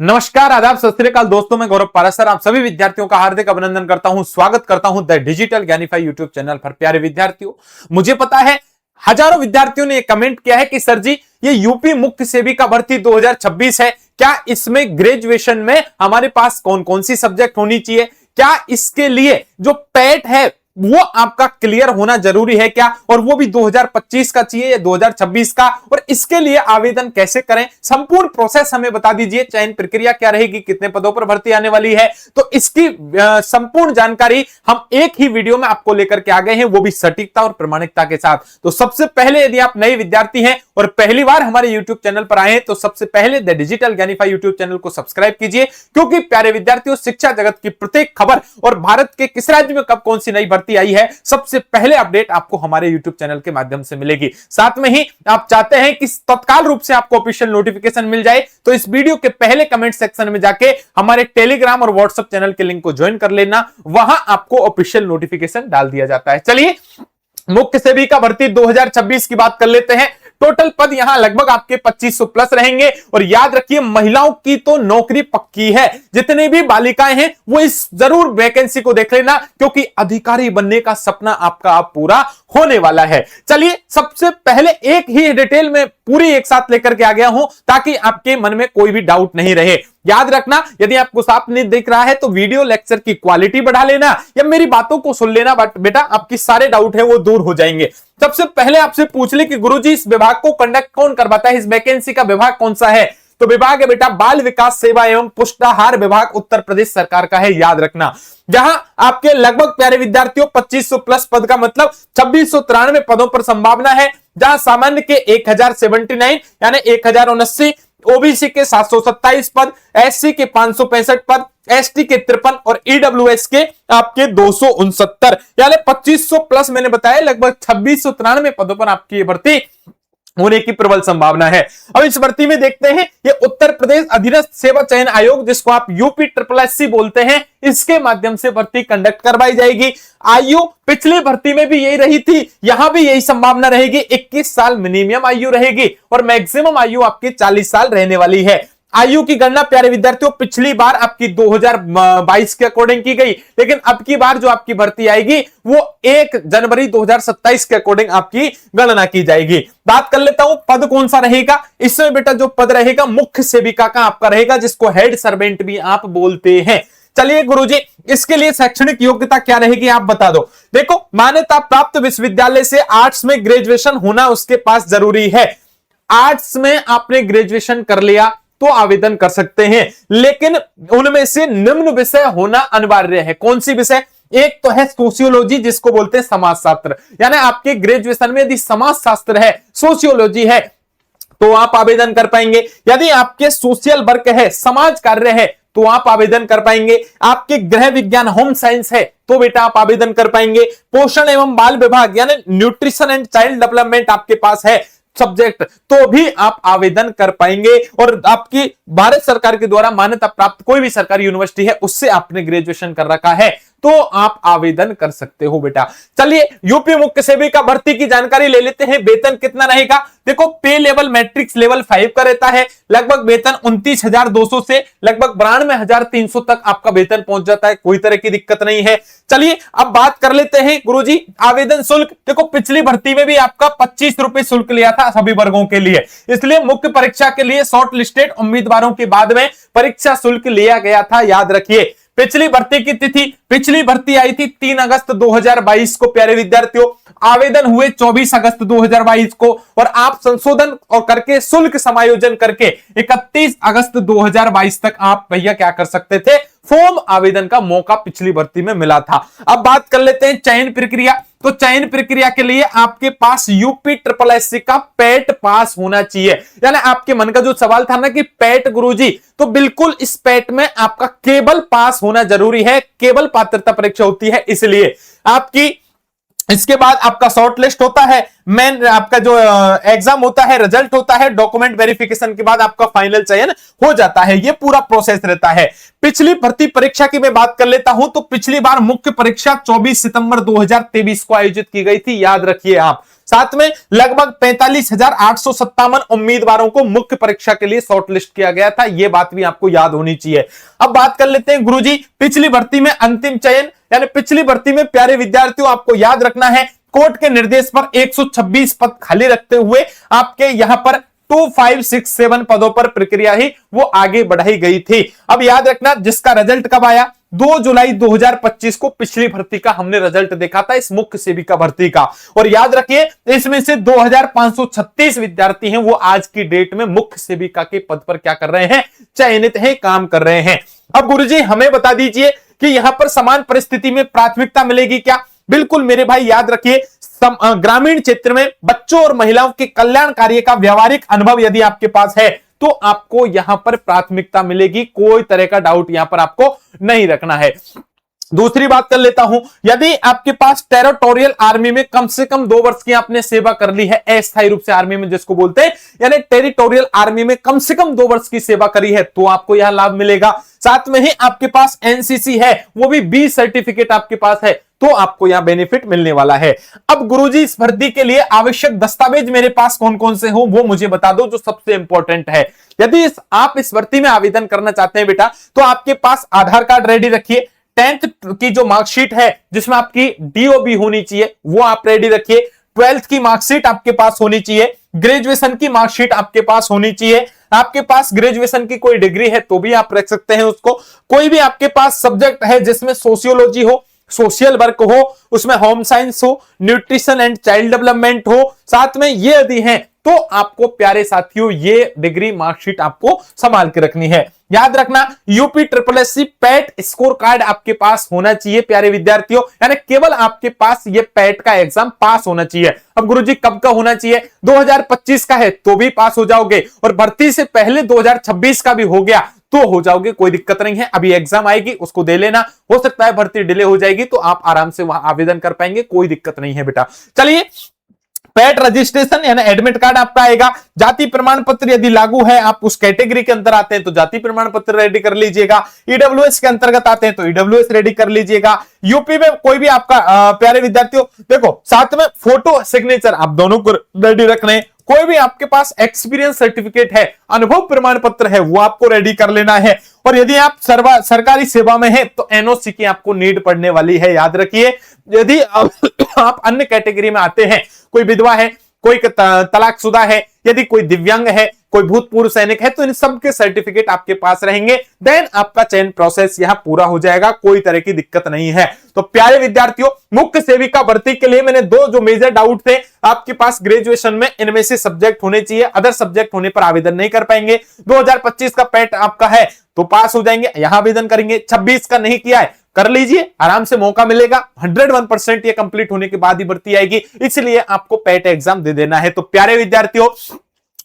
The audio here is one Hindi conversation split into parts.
नमस्कार, आदाब, सत श्री अकाल दोस्तों। मैं गौरव पारासर आप सभी विद्यार्थियों का हार्दिक अभिनंदन करता हूं, स्वागत करता हूं द डिजिटल ज्ञानीफाई यूट्यूब चैनल पर। प्यारे विद्यार्थियों, मुझे पता है हजारों विद्यार्थियों ने कमेंट किया है कि सर जी ये यूपी मुख्य सेविका भर्ती 2026 है, क्या इसमें ग्रेजुएशन में हमारे पास कौन कौन सी सब्जेक्ट होनी चाहिए, क्या इसके लिए जो पैट है वो आपका क्लियर होना जरूरी है क्या, और वो भी 2025 का चाहिए या 2026 का, और इसके लिए आवेदन कैसे करें, संपूर्ण प्रोसेस हमें बता दीजिए। चयन प्रक्रिया क्या रहेगी, कितने पदों पर भर्ती आने वाली है, तो इसकी संपूर्ण जानकारी हम एक ही वीडियो में आपको लेकर के आ गए हैं, वो भी सटीकता और प्रामाणिकता के साथ। तो सबसे पहले यदि आप नए विद्यार्थी हैं और पहली बार हमारे YouTube चैनल पर आए हैं तो सबसे पहले द डिजिटल ज्ञानीफाई YouTube चैनल को सब्सक्राइब कीजिए, क्योंकि प्यारे विद्यार्थियों शिक्षा जगत की प्रत्येक खबर और भारत के किस राज्य में कब कौन सी नई भर्ती आई है सबसे पहले अपडेट आपको हमारे YouTube चैनल के माध्यम से मिलेगी। साथ में ही आप चाहते हैं कि तत्काल रूप से आपको ऑफिशियल नोटिफिकेशन मिल जाए तो इस वीडियो के पहले कमेंट सेक्शन में जाके हमारे टेलीग्राम और व्हाट्सएप चैनल के लिंक को ज्वाइन कर लेना, वहां आपको ऑफिशियल नोटिफिकेशन डाल दिया जाता है। चलिए मुख्य सेविका भर्ती 2026 की बात कर लेते हैं। टोटल पद यहां लगभग आपके 2500 प्लस रहेंगे, और याद रखिए महिलाओं की तो नौकरी पक्की है। जितनी भी बालिकाएं हैं वो इस जरूर वैकेंसी को देख लेना, क्योंकि अधिकारी बनने का सपना आपका अब पूरा होने वाला है। चलिए सबसे पहले एक ही डिटेल में पूरी एक साथ लेकर के आ गया हूं ताकि आपके मन में कोई भी डाउट नहीं रहे। याद रखना, यदि आपको साफ नहीं दिख रहा है तो वीडियो लेक्चर की क्वालिटी बढ़ा लेना या मेरी बातों को सुन लेना, बट बेटा आपकी सारे डाउट है वो दूर हो जाएंगे। सबसे पहले आपसे पूछ ले कि गुरुजी इस विभाग को कंडक्ट कौन करवाता है, इस वैकेंसी का विभाग कौन सा है, तो विभाग है बेटा बाल विकास सेवा एवं पुष्टाहार विभाग उत्तर प्रदेश सरकार का है। याद रखना, जहां आपके लगभग प्यारे विद्यार्थियों 2500 प्लस पद का मतलब 2693 पदों पर संभावना है, जहां सामान्य के 1079 यानी 1079, ओबीसी के 727 पद, एससी के 565 पद, एसटी के 53 और ईडब्ल्यूएस के आपके 269 यानी 2500 प्लस। मैंने बताया लगभग 2693 पदों पर आपकी ये भर्ती होने की प्रबल संभावना है। अब इस भर्ती में देखते हैं ये उत्तर प्रदेश अधीनस्थ सेवा चयन आयोग, जिसको आप यूपी SSSC बोलते हैं, इसके माध्यम से भर्ती कंडक्ट करवाई जाएगी। आयु पिछली भर्ती में भी यही रही थी, यहां भी यही संभावना रहेगी। 21 साल मिनिमम आयु रहेगी और मैक्सिमम आयु आपकी 40 साल रहने वाली है। आयु की गणना प्यारे विद्यार्थियों पिछली बार आपकी 2022 के अकॉर्डिंग की गई, लेकिन अब की बार जो आपकी भर्ती आएगी वो 1 जनवरी 2027 के अकॉर्डिंग आपकी गणना की जाएगी। बात कर लेता हूं पद कौन सा रहेगा। इसमें बेटा जो पद रहेगा मुख्य सेविका का आपका रहेगा, जिसको हेड सर्वेंट भी आप बोलते हैं। चलिए गुरुजी इसके लिए शैक्षणिक योग्यता क्या रहेगी आप बता दो। देखो, मान्यता प्राप्त विश्वविद्यालय से आर्ट्स में ग्रेजुएशन होना उसके पास जरूरी है। आर्ट्स में आपने ग्रेजुएशन कर लिया तो आवेदन कर सकते हैं, लेकिन उनमें से निम्न विषय होना अनिवार्य है। कौन सी विषय? एक तो है सोशियोलॉजी, जिसको बोलते हैं समाजशास्त्र, यानी आपके ग्रेजुएशन में यदि समाजशास्त्र है, सोशियोलॉजी है, तो आप आवेदन कर पाएंगे। यदि आपके सोशल वर्क है, समाज कार्य है, तो आप आवेदन कर पाएंगे। आपके गृह विज्ञान होम साइंस है तो बेटा आप आवेदन कर पाएंगे। पोषण एवं बाल विभाग यानी न्यूट्रिशन एंड चाइल्ड डेवलपमेंट आपके पास है सब्जेक्ट, तो भी आप आवेदन कर पाएंगे। और आपकी भारत सरकार के द्वारा मान्यता प्राप्त कोई भी सरकारी यूनिवर्सिटी है उससे आपने ग्रेजुएशन कर रखा है तो आप आवेदन कर सकते हो बेटा। चलिए यूपी मुख्य सेविका भर्ती की जानकारी ले लेते हैं। वेतन कितना रहेगा? देखो, पे लेवल मैट्रिक्स लेवल 5 का रहता है। लगभग वेतन 29,200 से लगभग 92,300 तक आपका वेतन पहुंच जाता है, कोई तरह की दिक्कत नहीं है। चलिए अब बात कर लेते हैं गुरुजी आवेदन शुल्क। देखो, पिछली भर्ती में भी आपका 25 रुपए शुल्क लिया था सभी वर्गों के लिए, इसलिए मुख्य परीक्षा के लिए शॉर्ट लिस्टेड उम्मीदवारों के बाद में परीक्षा शुल्क लिया गया था। याद रखिए, पिछली भर्ती की तिथि, पिछली भर्ती आई थी 3 अगस्त 2022 को प्यारे विद्यार्थियों, आवेदन हुए 24 अगस्त 2022 को, और आप संशोधन और करके शुल्क समायोजन करके 31 अगस्त 2022 तक आप भैया क्या कर सकते थे, फॉर्म आवेदन का मौका पिछली भर्ती में मिला था। अब बात कर लेते हैं चयन प्रक्रिया। तो चयन प्रक्रिया के लिए आपके पास यूपी SSSC का पैट पास होना चाहिए। यानी आपके मन का जो सवाल था ना कि पैट गुरुजी, तो बिल्कुल इस पैट में आपका केवल पास होना जरूरी है, केवल पात्रता परीक्षा होती है, इसलिए आपकी इसके बाद आपका शॉर्ट लिस्ट होता है, मेन आपका जो एग्जाम होता है, रिजल्ट होता है, डॉक्यूमेंट वेरिफिकेशन के बाद आपका फाइनल चयन हो जाता है। ये पूरा प्रोसेस रहता है। पिछली भर्ती परीक्षा की मैं बात कर लेता हूं तो पिछली बार मुख्य परीक्षा 24 सितंबर 2023 को आयोजित की गई थी। याद रखिए आप साथ में लगभग 45,857 उम्मीदवारों को मुख्य परीक्षा के लिए शॉर्टलिस्ट किया गया था। यह बात भी आपको याद होनी चाहिए। अब बात कर लेते हैं गुरुजी पिछली भर्ती में अंतिम चयन, यानी पिछली भर्ती में प्यारे विद्यार्थियों आपको याद रखना है कोर्ट के निर्देश पर 126 पद खाली रखते हुए आपके यहां पर 2567 पदों पर प्रक्रिया ही वो आगे बढ़ाई गई थी। अब याद रखना जिसका रिजल्ट कब आया, 2 जुलाई 2025 को पिछली भर्ती का हमने रिजल्ट देखा था इस मुख्य सेविका भर्ती का। और याद रखिए इसमें से 2536 विद्यार्थी हैं वो आज की डेट में मुख्य सेविका के पद पर क्या कर रहे हैं, चयनित हैं, काम कर रहे हैं। अब गुरुजी हमें बता दीजिए कि यहां पर समान परिस्थिति में प्राथमिकता मिलेगी क्या? बिल्कुल मेरे भाई याद रखिए ग्रामीण क्षेत्र में बच्चों और महिलाओं के कल्याण कार्य का व्यवहारिक अनुभव यदि आपके पास है तो आपको यहां पर प्राथमिकता मिलेगी, कोई तरह का डाउट यहां पर आपको नहीं रखना है। दूसरी बात कर लेता हूं, यदि आपके पास टेरिटोरियल आर्मी में कम से कम 2 वर्ष की आपने सेवा कर ली है, अस्थायी रूप से आर्मी में जिसको बोलते हैं, यानी टेरिटोरियल आर्मी में कम से कम 2 वर्ष की सेवा करी है तो आपको यह लाभ मिलेगा। साथ में ही आपके पास एनसीसी है, वो भी 20 सर्टिफिकेट आपके पास है तो आपको यहां बेनिफिट मिलने वाला है। अब गुरुजी इस भर्ती के लिए आवश्यक दस्तावेज मेरे पास कौन कौन से हो वो मुझे बता दो जो सबसे इंपॉर्टेंट है। यदि आप इस भर्ती में आवेदन करना चाहते हैं बेटा तो आपके पास आधार कार्ड रेडी रखिए, 10th की जो मार्कशीट है जिसमें आपकी डीओबी होनी चाहिए वो आप रेडी रखिए, 12th की मार्कशीट आपके पास होनी चाहिए, ग्रेजुएशन की मार्कशीट आपके पास होनी चाहिए, आपके पास ग्रेजुएशन की कोई डिग्री है तो भी आप रख सकते हैं उसको, कोई भी आपके पास सब्जेक्ट है जिसमें सोशियोलॉजी हो, सोशल वर्क हो, उसमें होम साइंस हो, न्यूट्रिशन एंड चाइल्ड डेवलपमेंट हो, साथ में ये यदि है तो आपको प्यारे साथियों ये डिग्री मार्कशीट आपको संभाल के रखनी है। याद रखना UP SSSC PAT score card आपके पास होना चाहिए प्यारे विद्यार्थियों, यानी केवल आपके पास ये पैट का एग्जाम पास होना चाहिए। अब गुरुजी कब का होना चाहिए, 2025 का है तो भी पास हो जाओगे और भर्ती से पहले 2026 का भी हो गया तो हो जाओगे, कोई दिक्कत नहीं है। अभी एग्जाम आएगी उसको दे लेना, हो सकता है भर्ती डिले हो जाएगी तो आप आराम से वहां आवेदन कर पाएंगे, कोई दिक्कत नहीं है बेटा। चलिए पैट रजिस्ट्रेशन यानी एडमिट कार्ड आपका आएगा, जाति प्रमाण पत्र यदि लागू है, आप उस कैटेगरी के अंदर आते हैं तो जाति प्रमाण पत्र रेडी कर लीजिएगा, ईडब्ल्यूएस के अंतर्गत आते हैं तो ईडब्ल्यूएस रेडी कर लीजिएगा। यूपी में कोई भी आपका प्यारे विद्यार्थियों देखो साथ में फोटो सिग्नेचर आप दोनों को रेडी रखने, कोई भी आपके पास एक्सपीरियंस सर्टिफिकेट है, अनुभव प्रमाण पत्र है वो आपको रेडी कर लेना है। और यदि आप सरकारी सेवा में है तो एनओसी की आपको नीड पड़ने वाली है, याद रखिए। यदि आप अन्य कैटेगरी में आते हैं, कोई विधवा है, कोई तलाकशुदा है, यदि कोई दिव्यांग है, कोई भूतपूर्व सैनिक है तो इन सब के सर्टिफिकेट आपके पास रहेंगे, देन आपका चयन प्रोसेस यहां पूरा हो जाएगा, कोई तरह की दिक्कत नहीं है। तो प्यारे विद्यार्थियों मुख्य सेविका भर्ती के लिए मैंने 2 जो मेजर डाउट थे, आपके पास ग्रेजुएशन में इनमें से सब्जेक्ट होने चाहिए, अदर सब्जेक्ट होने पर आवेदन नहीं कर पाएंगे। 2025 का पैट आपका है तो पास हो जाएंगे, यहां आवेदन करेंगे। 26 का नहीं किया है कर लीजिए, आराम से मौका मिलेगा, 101% ये कंप्लीट होने के बाद ही भर्ती आएगी, इसलिए आपको पैट एग्जाम दे देना है। तो प्यारे विद्यार्थियों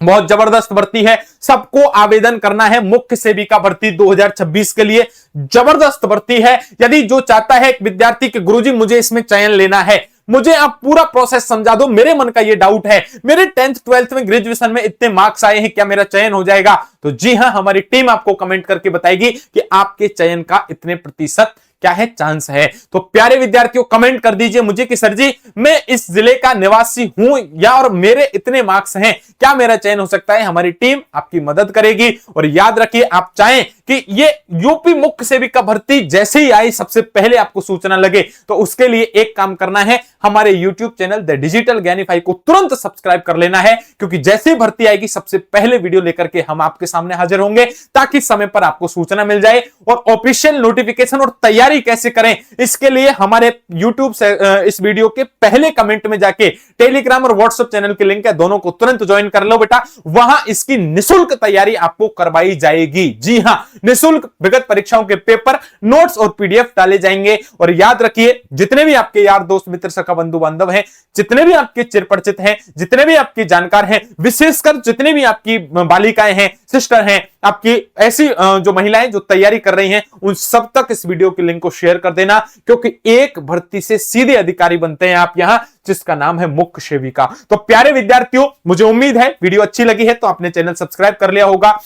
बहुत जबरदस्त भर्ती है, सबको आवेदन करना है मुख्य सेविका भर्ती 2026 के लिए, जबरदस्त भर्ती है। यदि जो चाहता है एक विद्यार्थी कि गुरुजी मुझे इसमें चयन लेना है, मुझे आप पूरा प्रोसेस समझा दो, मेरे मन का ये डाउट है, मेरे 10th 12th में ग्रेजुएशन में इतने मार्क्स आए हैं, क्या मेरा चयन हो जाएगा? तो जी हां, हमारी टीम आपको कमेंट करके बताएगी कि आपके चयन का इतने प्रतिशत क्या है, चांस है। तो प्यारे विद्यार्थियों कमेंट कर दीजिए मुझे कि सर जी मैं इस जिले का निवासी हूं या और मेरे इतने मार्क्स हैं, क्या मेरा चयन हो सकता है? हमारी टीम आपकी मदद करेगी। और याद रखिए आप चाहें कि ये यूपी मुख्य सेविका भर्ती जैसे ही आई सबसे पहले आपको सूचना लगे तो उसके लिए एक काम करना है, हमारे YouTube चैनल द डिजिटल ज्ञानीफाई को तुरंत सब्सक्राइब कर लेना है, क्योंकि जैसे ही भर्ती आएगी सबसे पहले वीडियो लेकर के हम आपके सामने हाजिर होंगे, ताकि समय पर आपको सूचना मिल जाए। और ऑफिशियल नोटिफिकेशन और तैयारी कैसे करें इसके लिए हमारे YouTube से इस वीडियो के पहले कमेंट में जाके टेलीग्राम और व्हाट्सएप चैनल के लिंक है, दोनों को तुरंत ज्वाइन कर लो बेटा, वहां इसकी निशुल्क तैयारी आपको करवाई जाएगी। जी हां, निशुल्क विगत परीक्षाओं के पेपर, नोट्स और पीडीएफ डाले जाएंगे। और याद रखिए जितने भी आपके यार दोस्त मित्र सखा बंधु बांधव हैं, जितने भी आपके चिर परिचित हैं, जितने भी आपके जानकार हैं, विशेषकर जितने भी आपकी बालिकाएं हैं, सिस्टर हैं, आपकी ऐसी जो महिलाएं जो तैयारी कर रही हैं, उन सब तक इस वीडियो के लिंक को शेयर कर देना, क्योंकि एक भर्ती से सीधे अधिकारी बनते हैं आप यहां, जिसका नाम है मुख्य सेविका। तो प्यारे विद्यार्थियों मुझे उम्मीद है वीडियो अच्छी लगी है तो आपने चैनल सब्सक्राइब कर लिया होगा,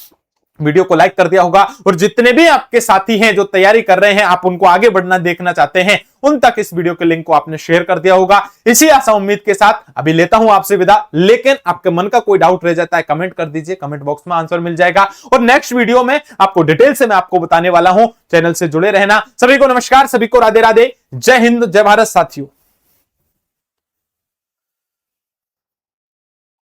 वीडियो को लाइक कर दिया होगा और जितने भी आपके साथी हैं जो तैयारी कर रहे हैं, आप उनको आगे बढ़ना देखना चाहते हैं, उन तक इस वीडियो के लिंक को आपने शेयर कर दिया होगा। इसी आशा उम्मीद के साथ अभी लेता हूं आपसे विदा, लेकिन आपके मन का कोई डाउट रह जाता है कमेंट कर दीजिए, कमेंट बॉक्स में आंसर मिल जाएगा और नेक्स्ट वीडियो में आपको डिटेल से मैं आपको बताने वाला हूं। चैनल से जुड़े रहना। सभी को नमस्कार, सभी को राधे राधे, जय हिंद, जय भारत साथियों।